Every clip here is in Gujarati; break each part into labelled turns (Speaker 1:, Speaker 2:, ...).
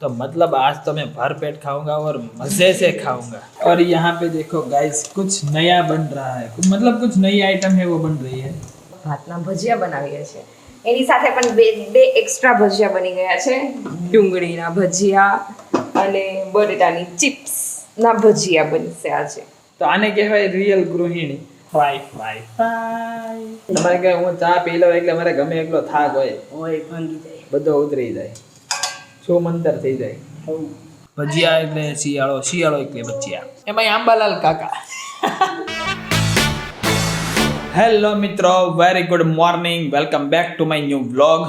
Speaker 1: तो मतलब आज तो मैं भर पेट खाऊंगा और मजे से खाऊंगा। और यहाँ पे देखो गाइस कुछ नया बन रहा है, मतलब कुछ नई आइटम है वो बन रही है।
Speaker 2: ભાતના ભજીયા બનાવીએ છે, એની સાથે પણ બે એક્સ્ટ્રા ભજીયા બની ગયા છે, ડુંગળીના ભજીયા અને બટેટાની ચિપ્સના ભજીયા બનશે આજે।
Speaker 1: તો આને કહેવાય રિયલ ગૃહિણી। ફ્રાય ફ્રાય ફ્રાય તમારે કહે હું ચા પી લઉં એટલે મારે ગમે એટલો થાક હોય
Speaker 2: ભાંગી જાય,
Speaker 1: બધો ઉતરી જાય, શું મંતર થઈ જાય। ભજીયા એટલે શિયાળો, શિયાળો એટલે ભજીયા, એમાં આંબાલાલ કાકા। हेलो मित्रों, very good morning, welcome back to my new vlog.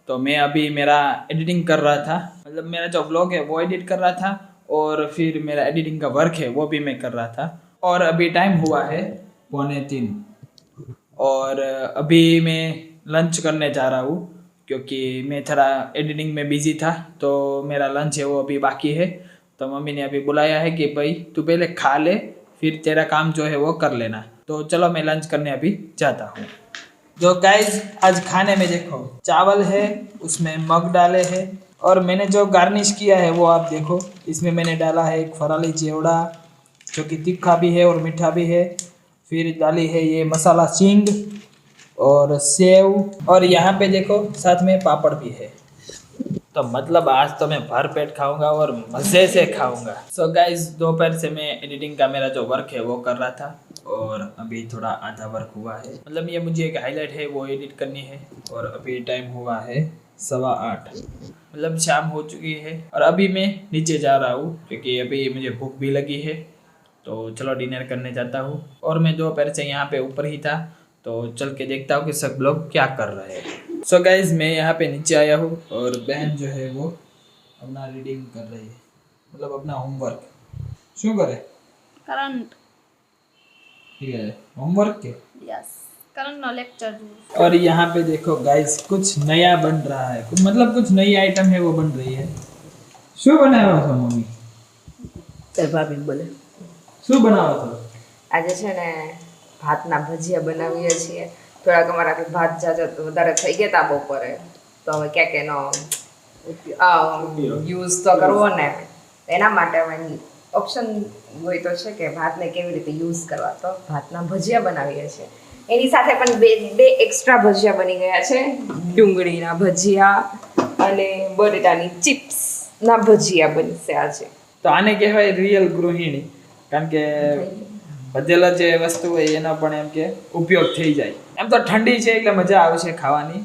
Speaker 1: तो मैं अभी मेरा एडिटिंग कर रहा था, मतलब मेरा जो व्लॉग है वो एडिट कर रहा था और फिर मेरा एडिटिंग का वर्क है वो भी मैं कर रहा था। और अभी टाइम हुआ है 2:45 और अभी मैं लंच करने जा रहा हूँ क्योंकि मैं थोड़ा एडिटिंग में बिजी था, तो मेरा लंच है वो अभी बाकी है। तो मम्मी ने अभी बुलाया है कि भाई तू पहले खा ले, फिर तेरा काम जो है वो कर लेना। तो चलो मैं लंच करने अभी जाता हूँ। जो गाइस आज खाने में देखो चावल है, उसमें मग डाले हैं और मैंने जो गार्निश किया है वो आप देखो। इसमें मैंने डाला है एक फराली चिवड़ा जो कि तीखा भी है और मीठा भी है, फिर डाली है ये मसाला सींग और सेव, और यहाँ पे देखो साथ में पापड़ भी है। तो मतलब आज तो मैं भर पेट खाऊंगा और मज़े से खाऊंगा। सो गाइस दोपहर से मैं एडिटिंग का मेरा जो वर्क है वो कर रहा था और अभी थोड़ा आधा वर्क हुआ है, मतलब ये मुझे एक हाईलाइट है वो एडिट करनी है। और अभी टाइम हुआ है 8:15, मतलब शाम हो चुकी है और अभी मैं नीचे जा रहा हूँ क्योंकि अभी मुझे भूख भी लगी है। तो चलो डिनर करने जाता हूँ। और मैं दोपहर से यहाँ पे ऊपर ही था, तो चल के देखता हूँ कि सब लोग क्या कर रहे हैं। सो गाइज मैं यहाँ पे नीचे आया हूँ और बहन जो है वो अपना रीडिंग कर रही है, मतलब अपना होमवर्क। શું કરે?
Speaker 3: करंट
Speaker 1: ठीक है, होमवर्क के।
Speaker 3: यस करंट नो लेक्चर।
Speaker 1: और यहाँ पे देखो गाइज कुछ नया बन रहा है, मतलब कुछ नई आइटम है वो बन रही है। શું બનાવ્યો છો મમ્મી?
Speaker 2: તાર ભાભી બોલે
Speaker 1: શું બનાવો છો?
Speaker 2: આજે છે ને ભાતના ભજીયા બનાવીએ છીએ। થોડાક અમારાથી ભાત જાજા વધારે થઈ ગયા તા બપોરે, તો હવે ક્યાંક એનો યુઝ તો કરવો ને, એના માટે અમે ઓપ્શન હોય તો છે કે ભાતને કેવી રીતે યુઝ કરવા, તો ભાતના ભજીયા બનાવીએ છીએ। એની સાથે પણ બે એક્સ્ટ્રા ભજીયા બની ગયા છે, ડુંગળીના ભજીયા અને બટેટાની ચિપ્સના ભજીયા બનશે આજે।
Speaker 1: તો આને કહેવાય રિયલ ગૃહિણી, કારણ કે બધેલા જે વસ્તુ હોય એનો પણ એમ કે ઉપયોગ થઈ જાય। એમ તો ઠંડી છે એટલે મજા આવશે ખાવાની,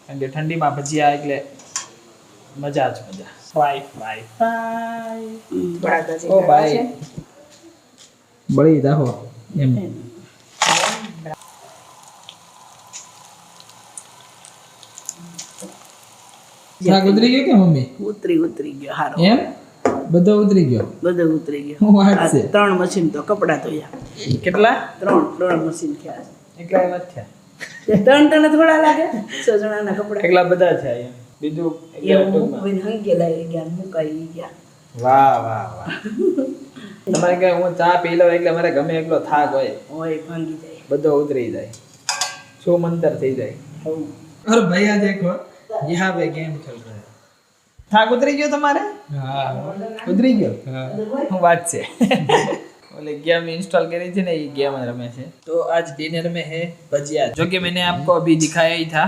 Speaker 1: કારણ કે ઠંડીમાં ભજીયા એટલે મજા જ મજા। ફ્રાય ફ્રાય ફ્રાય ઓ ભાઈ બળી જાહો એમ। શાક ઉતરી ગયો કે મમ્મી?
Speaker 4: ઉતરી ગયો હારો
Speaker 1: એમ બધો ઉતરી ગયો?
Speaker 4: બધું ઉતરી ગયો।
Speaker 1: હું વાત છે?
Speaker 4: 3 મશીન તો કપડા ધોયા।
Speaker 1: કેટલા?
Speaker 4: 3 મશીન થયા
Speaker 1: એકલા એમ જ થયા?
Speaker 4: છે। 3 ટન થોડા લાગે 6 જણાના કપડા
Speaker 1: એકલા બધા થયા એમ? બીજું એકલા
Speaker 4: એવું
Speaker 1: ટૂંકમાં?
Speaker 4: કોઈ હંગેલાઈ ગયા મુકાઈ ગયા।
Speaker 1: વાહ વાહ વાહ। તમારે કહે હું ચા પી લઉં એટલે મારે ગમે એટલો થાક હોય
Speaker 4: ઓય ભાંગી જાય,
Speaker 1: બધો ઉતરી જાય, શું મંતર થઈ જાય। और भैया देखो यहाँ पे गेम खेल रहे हैं। થાક ઉતરી ગયો તમારે? हाँ उतरी गयो। હું વાત છે ओले गेम इंस्टॉल करी थी ना, ये गेम रमे से। तो आज डिनर में है भजिया, जो कि मैंने आपको अभी दिखाया ही था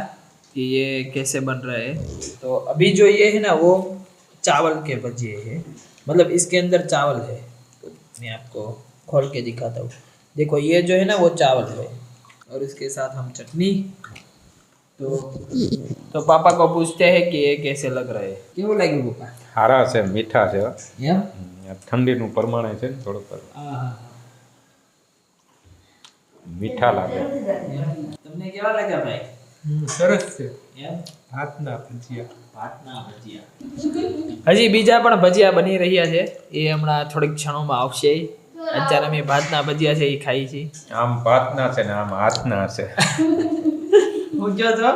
Speaker 1: कि ये कैसे बन रहे हैं। तो अभी जो ये है ना वो चावल के भजिए हैं, मतलब इसके अंदर चावल है। तो मैं आपको खोल के दिखाता हूँ। देखो ये जो है ना वो चावल है और इसके साथ हम चटनी। तो पापा को पूछते हैं कि ये कैसे लग रहे हैं। કેવું લાગ્યું પાપા?
Speaker 5: હારા છે, મીઠા છે।
Speaker 1: એમ?
Speaker 5: ઠંડીનું પ્રમાણે છે ને થોડુંક
Speaker 1: હા
Speaker 5: મીઠા લાગે।
Speaker 1: તમને કેવા લાગ્યા ભાઈ?
Speaker 6: સરસ છે
Speaker 1: એમ?
Speaker 6: ભાતના ભજીયા।
Speaker 1: ભાતના ભજીયા હજી બીજા પણ ભજીયા બની રહ્યા છે, એ હમણાં થોડીક ક્ષણોમાં આવશે। અત્યારે અમે ભાતના ભજીયા છે એ ખાઈ છીએ।
Speaker 5: આમ ભાતના છે ને આમ હાથના છે।
Speaker 1: હું કયો છો?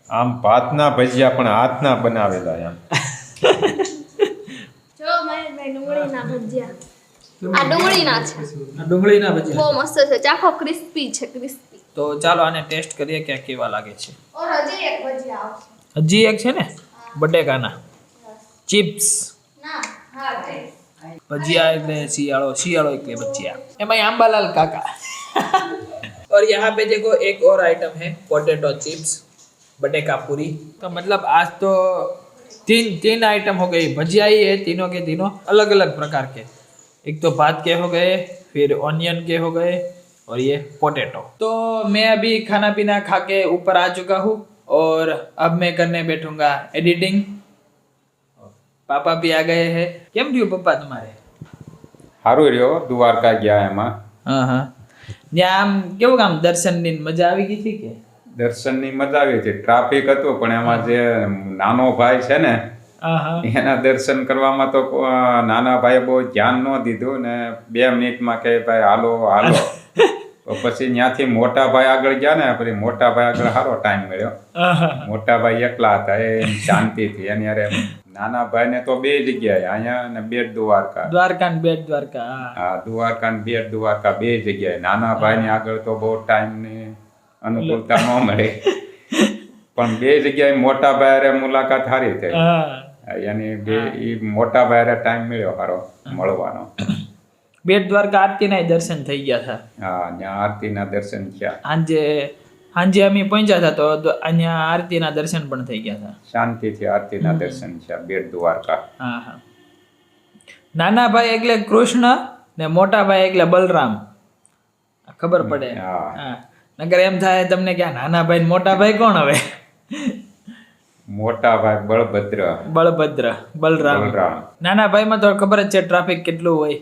Speaker 5: આમ ભાતના ભજીયા પણ હાથના બનાવેલા એમ।
Speaker 3: જો ભાઈ ડુંગળીના ભજીયા, આ ડુંગળીના છે,
Speaker 1: આ ડુંગળીના ભજીયા
Speaker 3: બહુ મસ્ત છે, ચાખો ક્રિસ્પી છે, ક્રિસ્પી।
Speaker 1: તો ચાલો આને ટેસ્ટ કરીએ કે કેવા લાગે છે।
Speaker 3: ઓર હજી એક ભજીયા આવશે।
Speaker 1: હજી એક છે ને બટેકાના ચિપ્સ। भजिया એટલે શિયાળો શિયાળો એટલે ભજીયા એમાં આંબાલાલ કાકા और यहाँ पे देखो एक और आइटम है पोटैटो चिप्स बटेका पूरी तो मतलब आज तो तीन आइटम हो गई भजिया ही है तीनों के तीनों अलग अलग प्रकार के एक तो भात के हो गए फिर ऑनियन के हो गए और ये पोटैटो तो मैं अभी खाना पीना खा के ऊपर आ चुका हूँ और अब मैं करने बैठूंगा एडिटिंग पापा भी आ गए हैं કેમ થયું પપ્પા તમારે
Speaker 5: સારું રહ્યો દ્વારકા ગયા એમાં
Speaker 1: હા હા ત્યાં આમ કેવું કામ દર્શનની મજા આવી ગઈ હતી કે
Speaker 5: દર્શનની મજા આવી હતી ટ્રાફિક હતું પણ એમાં જે નાનો ભાઈ છે ને
Speaker 1: હા હા
Speaker 5: એના દર્શન કરવામાં તો નાના ભાઈએ બહુ ધ્યાન ન દીધું ને 2 મિનિટમાં કે ભાઈ હાલો હાલો તો પછી ત્યાંથી મોટા ભાઈ આગળ ગયા ને પછી મોટા ભાઈ આગળ સારો ટાઈમ મળ્યો મોટા ભાઈ એકલા હતા એ શાંતિથી એની અરે નાના ભાઈને તો 2 જગ્યાએ અહીંયા ને બેટ દ્વારકા
Speaker 1: દ્વારકા ને બેટ દ્વારકા
Speaker 5: હા દ્વારકા ને બેટ દ્વારકા 2 જગ્યાએ નાના ભાઈને આગળ તો બહુ ટાઈમ ની અનુકૂળતા ન મળે પણ 2 જગ્યાએ મોટા ભાઈ હારે મુલાકાત સારી થઈ યાની ઈ મોટા ભાઈ હારે ટાઈમ મળ્યો સારો મળવાનો
Speaker 1: બેટ દ્વારકા આરતીના દર્શન થઈ ગયા હતા
Speaker 5: હા ત્યાં આરતીના દર્શન થયા
Speaker 1: હાંજે અમે પહોંચ્યા હતા તો અહીંયા આરતીના દર્શન પણ થઈ ગયા હતા
Speaker 5: શાંતિથી આરતીના દર્શન થયા બેટ દ્વારકા
Speaker 1: હા હા નાના ભાઈ એટલે કૃષ્ણ ને મોટા ભાઈ એટલે બલરામ ખબર પડે હા નગર એમ થાય તમને કે નાના ભાઈ મોટા ભાઈ કોણ હવે
Speaker 5: મોટા ભાઈ
Speaker 1: બળભદ્ર બલરામ નાના ભાઈમાં તો ખબર જ છે ટ્રાફિક કેટલું હોય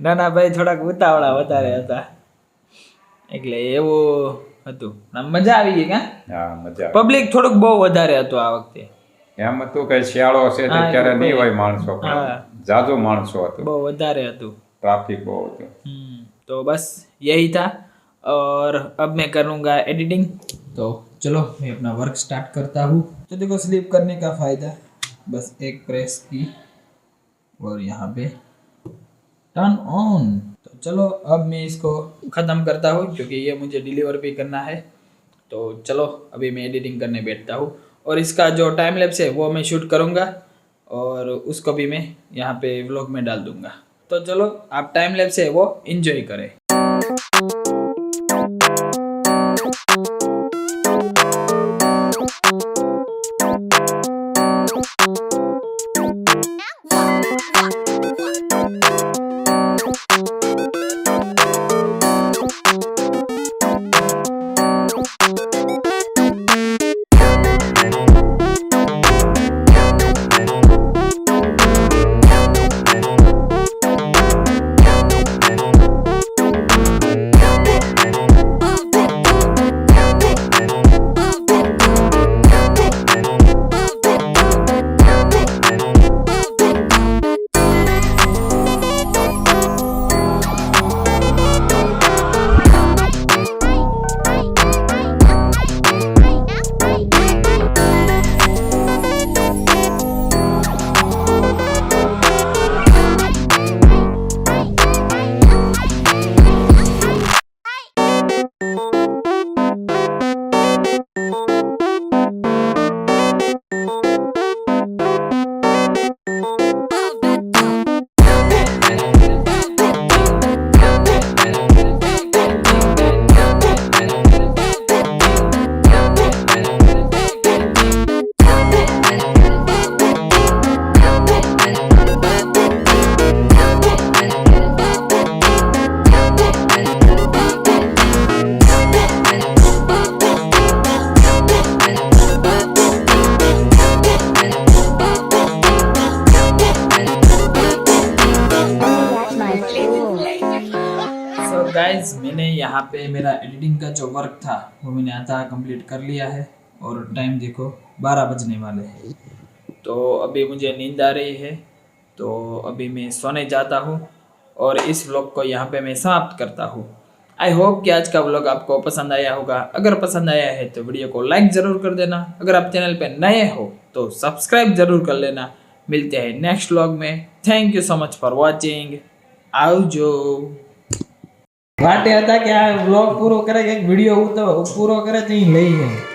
Speaker 1: નાના ભાઈ થોડાક ઉતાવળા વધારે હતા એટલે એવું હતું મજા આવી ગઈ કા
Speaker 5: હા મજા
Speaker 1: પબ્લિક થોડુંક બહુ વધારે હતું આ વખતે
Speaker 5: એમ હતું કે શિયાળો છે તો ત્યારે નહીં હોય માણસો પણ જાજો માણસો હતું
Speaker 1: બહુ વધારે હતું
Speaker 5: ट्रैफिक बहुत है
Speaker 1: तो बस यही था और अब मैं करूँगा एडिटिंग तो चलो मैं अपना वर्क स्टार्ट करता हूँ तो देखो स्लीप करने का फ़ायदा बस एक प्रेस की और यहाँ पे टर्न ऑन तो चलो अब मैं इसको ख़त्म करता हूँ क्योंकि ये मुझे डिलीवर भी करना है तो चलो अभी मैं एडिटिंग करने बैठता हूँ और इसका जो टाइम लैप्स है वो मैं शूट करूँगा और उसको भी मैं यहाँ पे व्लॉग में डाल दूँगा तो चलो आप टाइम लैप्स है वो एंजॉय करें गाइस मैंने यहाँ पे मेरा एडिटिंग का जो वर्क था वो मैंने आधा कंप्लीट कर लिया है और टाइम देखो 12 बजने वाले हैं तो अभी मुझे नींद आ रही है तो अभी मैं सोने जाता हूँ और इस व्लॉग को यहाँ पे मैं समाप्त करता हूँ। आई होप कि आज का व्लॉग आपको पसंद आया होगा। अगर पसंद आया है तो वीडियो को लाइक ज़रूर कर देना। अगर आप चैनल पे नए हो तो सब्सक्राइब ज़रूर कर लेना। मिलते हैं नेक्स्ट व्लॉग में। Thank you so much for watching. आवजो। वाटे હતા કે આ વ્લોગ પૂરો કરે કે વિડિયો પૂરો કરે તો લઈ જાય।